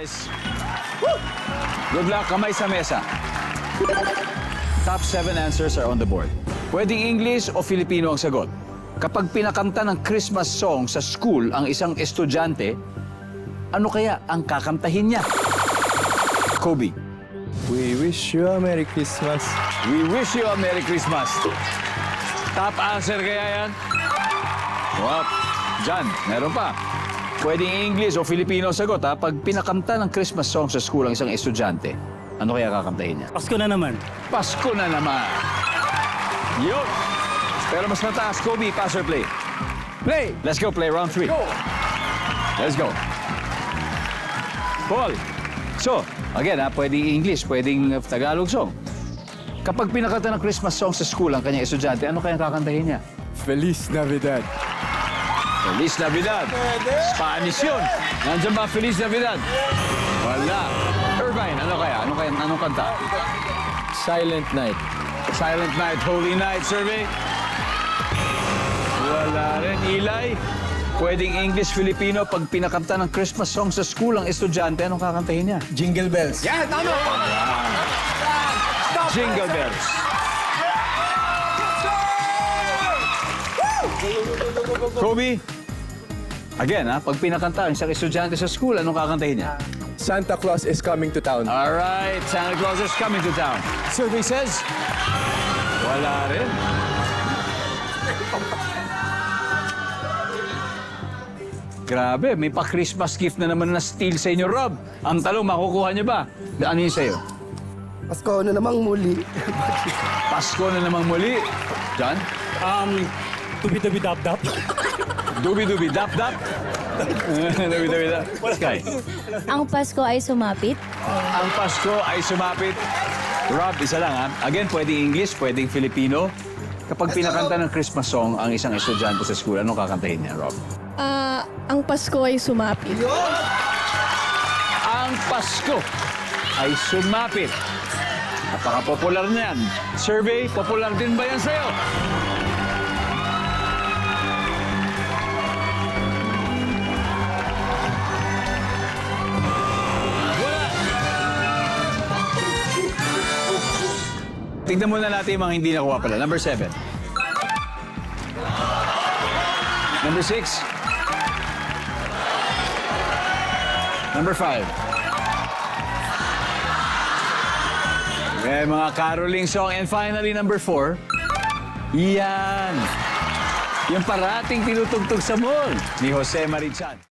guys. Good luck, kamay sa mesa. Top 7 answers are on the board. Pwedeng English o Filipino ang sagot. Kapag pinakanta ng Christmas song sa school ang isang estudyante, ano kaya ang kakantahin niya? Kobe. We wish you a Merry Christmas. We wish you a Merry Christmas. Top answer kaya yan? Wow. John, meron pa. Pwedeng English o Filipino ang sagot, ha? Pag pinakanta ng Christmas song sa school ang isang estudyante, ano kaya kakantahin niya? Pasko na naman. Pasko na naman. Yun. Pero mas mataas, Kobe, pass or play? Play! Let's go, play round 3. Go! Let's go. Paul. So, again, ha, pwedeng English, pwedeng Tagalog song. Kapag pinakanta ng Christmas song sa school ang kanyang estudyante, ano kaya kakantahin niya? Feliz Navidad. Feliz Navidad. Spanish yun. Nandiyan ba Feliz Navidad? Wala. Irvine, ano kaya? Anong kanta? Silent Night. Silent Night, Holy Night, survey? Wala rin. Eli? Pwedeng English, Filipino, pag pinakanta ng Christmas song sa school ang estudyante, anong kakantahin niya? Jingle Bells. Yan, tama! Jingle Bells. Kobe? Again, ha? Pag pinakanta ang isang estudyante sa school, anong kakantahin niya? Santa Claus is coming to town. All right, Santa Claus is coming to town. Survey says, wala rin. Grabe, may pa-Christmas gift na naman na steal sa inyo, Rob. Ang talong, makukuha niyo ba? Ano yun sa'yo? Pasko na namang muli. Pasko na namang muli. John? Tubi-tubi-dap-dap. Dubi-dubi, dap-dap? Dubi-dubi, dap. Sky? Ang Pasko ay sumapit. Ang Pasko ay sumapit. Rob, isa lang, ha? Again, pwedeng English, pwedeng Filipino. Kapag pinakanta ng Christmas song ang isang estudyante sa school, anong kakantahin niya, Rob? Ang Pasko ay sumapit. Ang Pasko ay sumapit. Napaka-popular niyan. Survey, popular din ba yan sa'yo? Wala. Tignan muna natin yung mga hindi nakuha pala. Number 7. Number 6. Number 5. Okay, mga caroling song. And finally, number 4. Yan. Yung parating tinutugtog sa mall ni Jose Marichan.